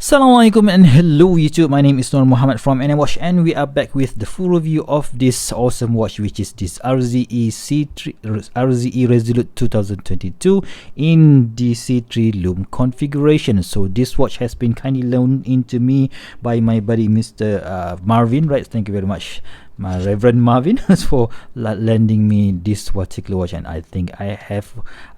Assalamualaikum and hello YouTube, my name is Nur Muhammad from NMWatch and we are back with the full review of this awesome watch, which is this RZE Resolute 2022 in the C3 Lume configuration. So this watch has been kindly loaned into me by my buddy Mr. Marvin, right? Thank you very much, my Reverend Marvin, for lending me this particular watch, and I think I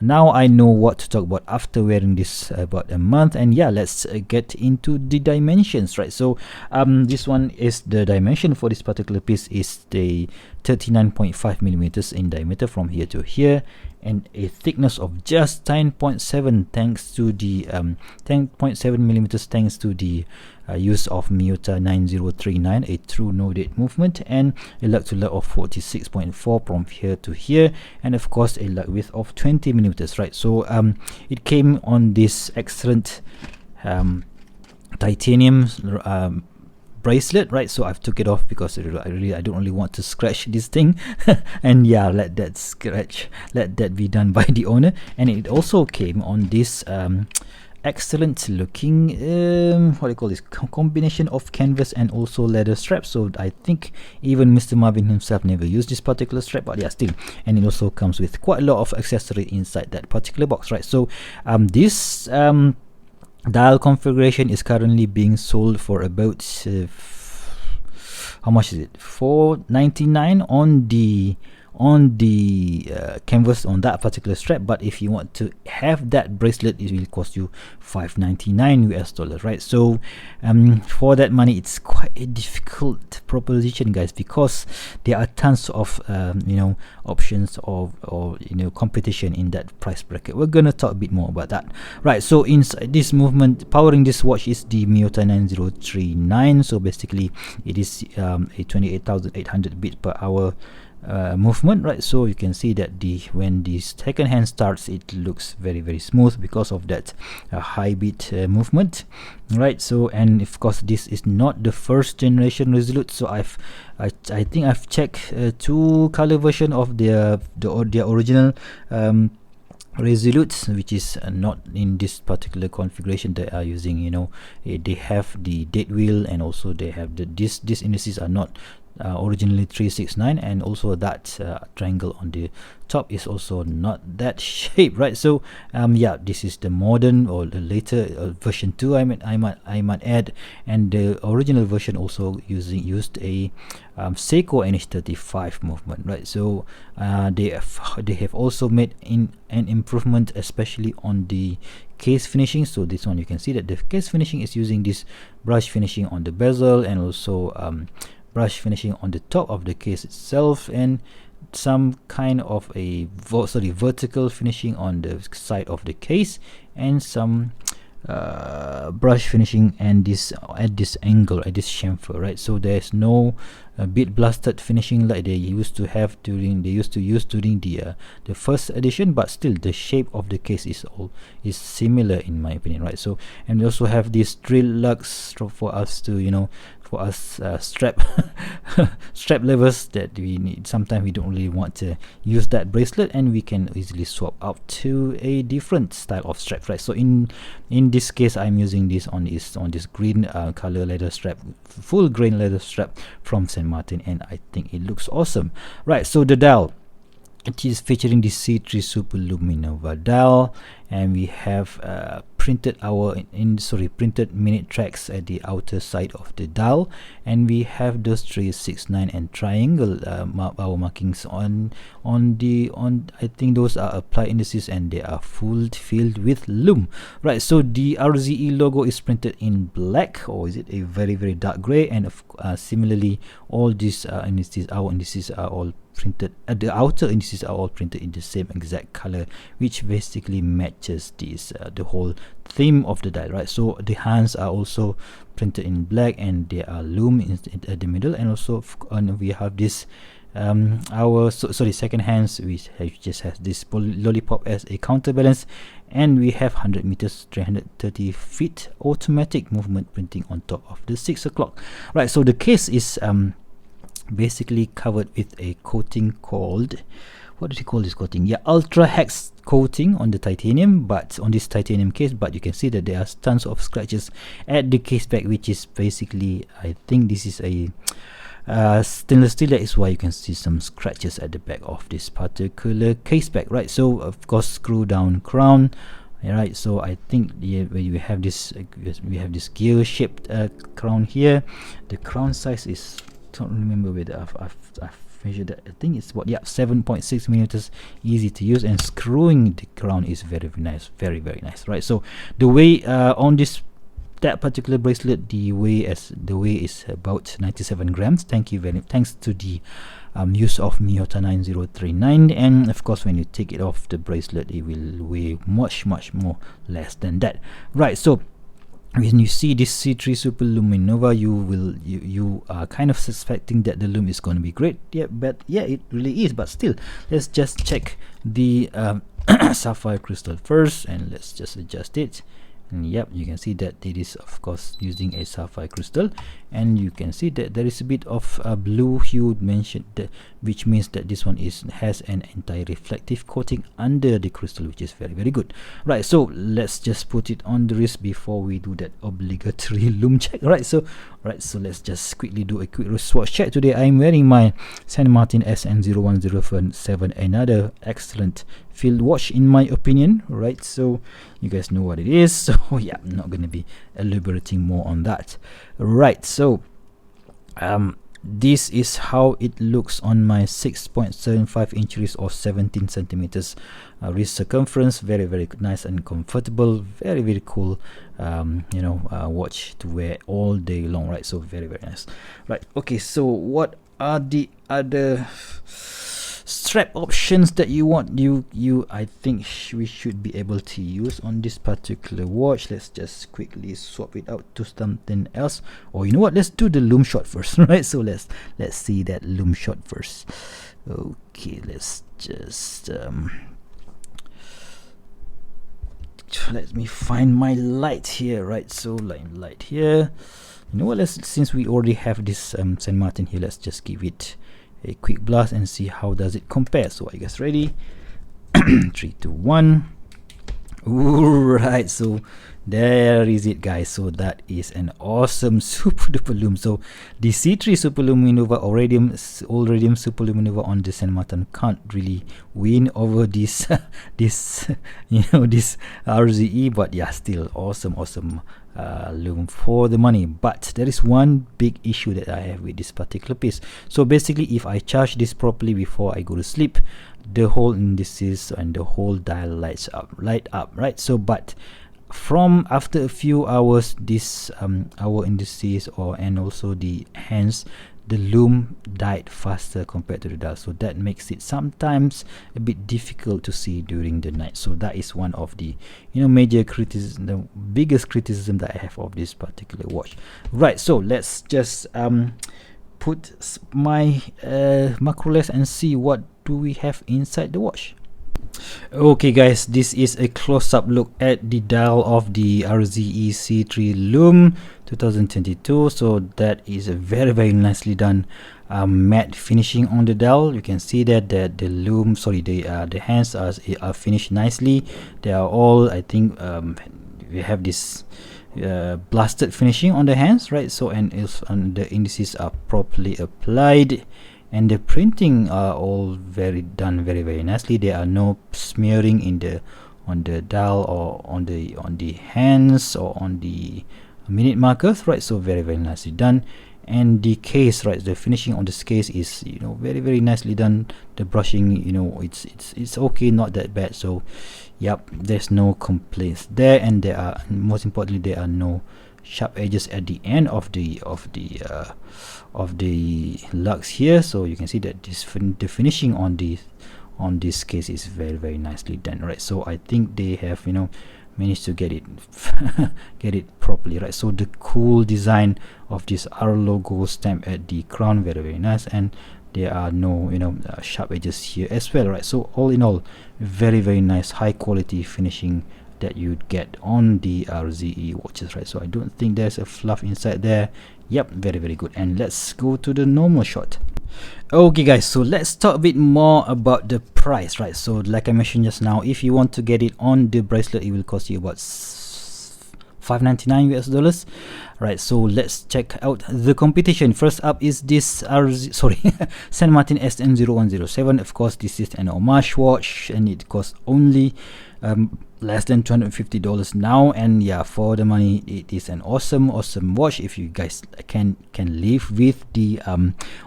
know what to talk about after wearing this about a month. And yeah, let's get into the dimensions, right? So this one is the dimension for this particular piece is the 39.5 millimeters in diameter from here to here, and a thickness of just 10.7 thanks to the 10.7 millimeters thanks to the use of Miyota 9039, a true no date movement, and a lug to lug of 46.4 from here to here, and of course a lug width of 20 millimeters, right? So it came on this excellent titanium bracelet, right? So I've took it off because I don't really want to scratch this thing and yeah, let that be done by the owner. And it also came on this excellent looking what do you call this, combination of canvas and also leather straps. So I think even Mr. Marvin himself never used this particular strap, but yeah, still. And it also comes with quite a lot of accessory inside that particular box, right? So this dial configuration is currently being sold for about how much is it, $4.99 on the canvas on that particular strap. But if you want to have that bracelet, it will cost you $5.99 US, right? So for that money, it's quite a difficult proposition, guys, because there are tons of options or competition in that price bracket. We're gonna talk a bit more about that, right? So inside this movement, powering this watch is the Miyota 9039. So basically it is a 28,800 beats per hour movement, right? So you can see that when the second hand starts, it looks very, very smooth because of that high beat movement, right? So, and of course this is not the first generation Resolute. So I think I've checked two color version of their original Resolute, which is not in this particular configuration they are using. They have the date wheel, and also they have these indices are not originally 369, and also that triangle on the top is also not that shape, right? So yeah, this is the modern or the later version 2, I might add, and the original version also used a Seiko NH35 movement, right? So they have also made an improvement, especially on the case finishing. So this one, you can see that the case finishing is using this brush finishing on the bezel, and also brush finishing on the top of the case itself, and some kind of a vertical finishing on the side of the case, and some brush finishing and at this angle, at this chamfer, right? So there's no bit blasted finishing like they used to use during the first edition, but still the shape of the case is similar in my opinion, right? So, and we also have these drill lugs for us to strap strap levers that we need. Sometimes we don't really want to use that bracelet, and we can easily swap out to a different style of strap, right? So in this case, I'm using this on this green color leather strap, full grain leather strap from San Martin, and I think it looks awesome, right? So the dial, it is featuring the C3 Super Luminova dial, and we have printed minute tracks at the outer side of the dial, and we have those 369 and triangle our markings on I think those are applied indices, and they are filled with lume, right? So the RZE logo is printed in black, or is it a very, very dark gray? And similarly, all these indices, our indices are all printed, the outer indices are all printed in the same exact color, which basically matches the whole theme of the dial, right? So the hands are also printed in black, and they are lume at the middle, and also we have this second hands, which just has this lollipop as a counterbalance, and we have 100 meters 330 feet automatic movement printing on top of the 6 o'clock, right? So the case is basically covered with a coating called, what do you call this coating? Yeah, ultra hex coating on the titanium, but on this titanium case, but you can see that there are tons of scratches at the case back, which is basically, I think this is a stainless steel. That is why you can see some scratches at the back of this particular case back, right? So of course, screw down crown. Alright, so I think we have this gear shaped crown here. The crown size is, don't remember whether I've measured that. I think it's what, yeah, 7.6 millimeters, easy to use, and screwing the crown is very nice, very nice, right? So the way on that particular bracelet, the weight is about 97 grams. Thanks to the use of Miyota 9039, and of course when you take it off the bracelet, it will weigh much more less than that, right? So when you see this C3 Super Lume Nova, you are kind of suspecting that the lume is going to be great. Yeah, but yeah, it really is. But still, let's just check the sapphire crystal first, and let's just adjust it. And yep, you can see that it is of course using a sapphire crystal, and you can see that there is a bit of a blue hue mentioned, which means that this one has an anti-reflective coating under the crystal, which is very good, right? So let's just put it on the wrist before we do that obligatory lume check, right? So let's just quickly do a quick swatch check. Today I'm wearing my San Martin SN0107, another excellent field watch in my opinion, right? So you guys know what it is, so yeah, I'm not going to be elaborating more on that, right? So this is how it looks on my 6.75 inch wrist or 17 centimeters wrist circumference. Very nice and comfortable, very cool watch to wear all day long, right? So very nice, right? Okay, so what are the other strap options that you want? I think we should be able to use on this particular watch. Let's just quickly swap it out to something else, or you know what, let's do the lume shot first, right? So let's see that lume shot first. Okay, let's just let me find my light here, right? So light here, you know what, since we already have this San Martin here, let's just give it a quick blast and see how does it compare. So are you guys ready? 3, 2, 1. Alright, so there is it, guys. So that is an awesome super duper lume. So the C3 Super Lume Nova or Radium Super Lume Nova on the San Martin can't really win over this this RZE, but yeah, still awesome lume for the money. But there is one big issue that I have with this particular piece. So basically, if I charge this properly before I go to sleep, the whole indices and the whole dial light up, right? So but from after a few hours, this our indices and also the hands, the lume died faster compared to the dial, so that makes it sometimes a bit difficult to see during the night. So that is one of the major criticism, the biggest criticism that I have of this particular watch, right? So let's just put my macro lens and see what do we have inside the watch. Okay guys, this is a close-up look at the dial of the RZE C3 Lume 2022. So that is a very nicely done matte finishing on the dial. You can see that the lume, the hands are finished nicely. They are all, I think, we have this blasted finishing on the hands, right? So and the indices are properly applied, and the printing are all very nicely. There are no smearing on the dial or on the hands or on the minute markers, right? So very nicely done. And the case, right, the finishing on this case is very nicely done. The brushing, it's okay, not that bad. So yep, there's no complaints there, and there are, most importantly, there are no sharp edges at the end of the lugs here. So you can see that the finishing on this case is very nicely done, right? So I think they have managed to get it get it properly, right? So the cool design of this R logo stamp at the crown, very nice, and there are no sharp edges here as well, right? So all in all, very nice high quality finishing that you'd get on the RZE watches, right? So I don't think there's a fluff inside there. Yep, very good. And let's go to the normal shot. Okay guys, so let's talk a bit more about the price, right? So like I mentioned just now, if you want to get it on the bracelet, it will cost you about $5.99 US, right? So let's check out the competition. First up is this San Martin SN0107. Of course, this is an homage watch and it costs only less than $250 now, and yeah, for the money it is an awesome watch if you guys can live with the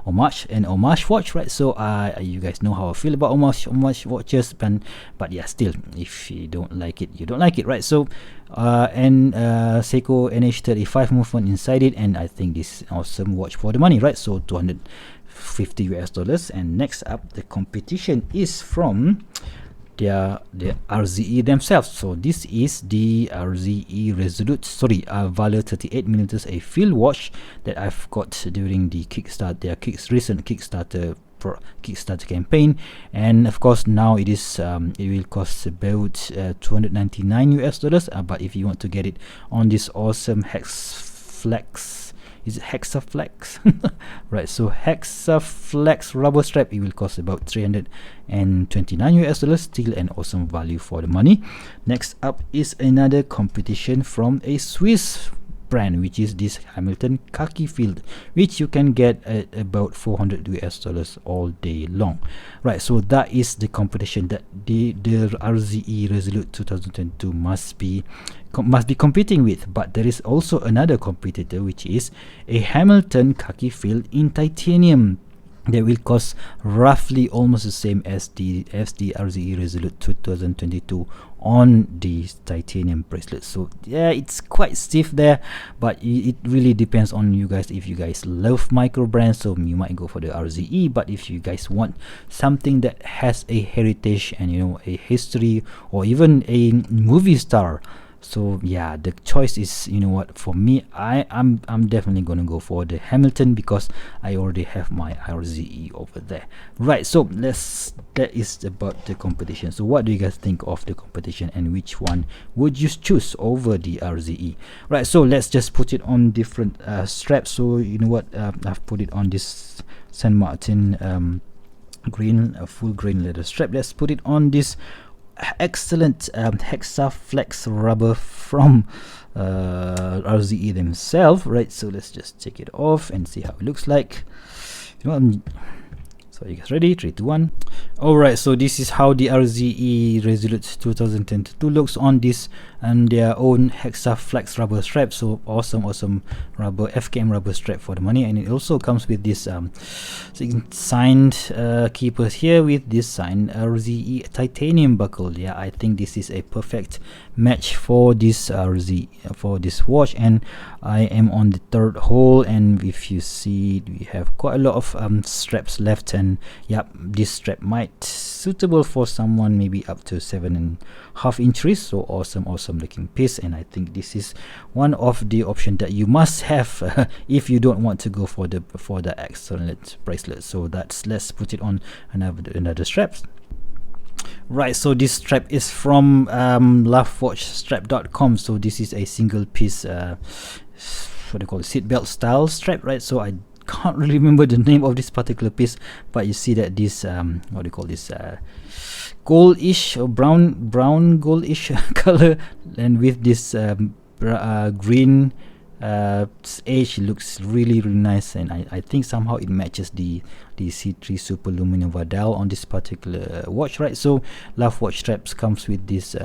homage watch, right? So you guys know how I feel about homage watches, but yeah, still, if you don't like it, you don't like it, right? So and Seiko NH35 movement inside it, and I think this is an awesome watch for the money, right? So $250 US. And next up, the competition is from the RZE themselves. So this is the RZE Resolute Valor 38mm, a field watch that I've got during the recent Kickstarter campaign, and of course now it is it will cost about $299 US. But if you want to get it on this awesome Hexaflex, is it Hexaflex? Right, so Hexaflex rubber strap, it will cost about $329 US, still an awesome value for the money. Next up is another competition from a Swiss brand, which is this Hamilton khaki field, which you can get at about $400 US all day long, right? So that is the competition that the RZE Resolute 2022 must be competing with. But there is also another competitor, which is a Hamilton khaki field in titanium that will cost roughly almost the same as the RZE Resolute 2022 on the titanium bracelet. So yeah, it's quite stiff there, but it really depends on you guys. If you guys love micro brands, so you might go for the RZE, but if you guys want something that has a heritage and a history, or even a movie star, so yeah, the choice is, for me, I'm definitely gonna go for the Hamilton, because I already have my RZE over there, right? So that is about the competition. So what do you guys think of the competition, and which one would you choose over the RZE? Right, so let's just put it on different straps. So I've put it on this San Martin full grain leather strap. Let's put it on this excellent Hexaflex rubber from RZE themselves, right? So let's just take it off and see how it looks like. So you guys ready? 3, 2, 1. Alright, so this is how the RZE Resolute 2022 looks on this and their own Hexaflex rubber strap. So awesome rubber FKM rubber strap for the money, and it also comes with this signed keepers here with this signed RZE titanium buckle. Yeah, I think this is a perfect match for this for this watch, and I am on the third hole, and if you see, we have quite a lot of straps left, and yeah, this strap might suitable for someone maybe up to 7.5 inches. So awesome looking piece, and I think this is one of the options that you must have if you don't want to go for the excellent bracelet. So let's put it on another straps. Right, so this strap is from lovewatchstrap.com. so this is a single piece what do you call it, seat belt style strap, right? So I can't really remember the name of this particular piece, but you see that this what do you call this, goldish or brown goldish color, and with this green edge, looks really nice, and I think somehow it matches the C3 Super Lume dial on this particular watch, right? So Love Watch Straps comes with this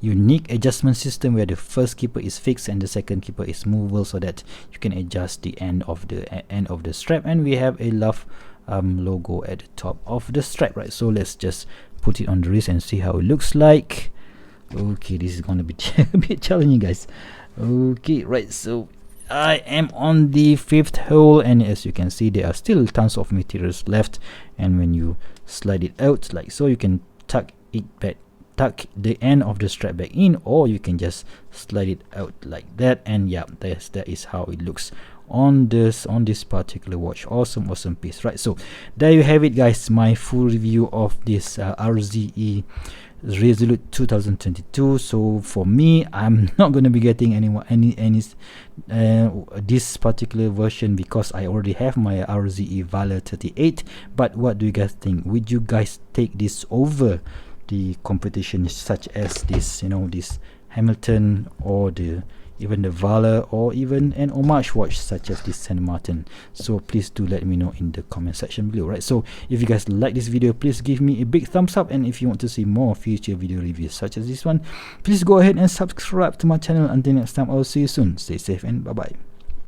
unique adjustment system where the first keeper is fixed and the second keeper is movable, so that you can adjust the end of the strap, and we have a Love logo at the top of the strap, right? So let's just put it on the wrist and see how it looks like. Okay, this is gonna be a bit challenging, guys. Okay, right, so I am on the 5th hole, and as you can see, there are still tons of materials left, and when you slide it out like so, you can tuck the end of the strap back in, or you can just slide it out like that, and yeah, that is how it looks on this particular watch. Awesome piece, right? So there you have it, guys, my full review of this RZE Resolute 2022. So for me, I'm not going to be getting this particular version because I already have my RZE Valor 38. But what do you guys think? Would you guys take this over the competition such as this, this Hamilton, or even the Valor, or even an homage watch such as this San Martin? So please do let me know in the comment section below, right? So if you guys like this video, please give me a big thumbs up, and if you want to see more future video reviews such as this one, please go ahead and subscribe to my channel. Until next time, I'll see you soon. Stay safe and bye bye.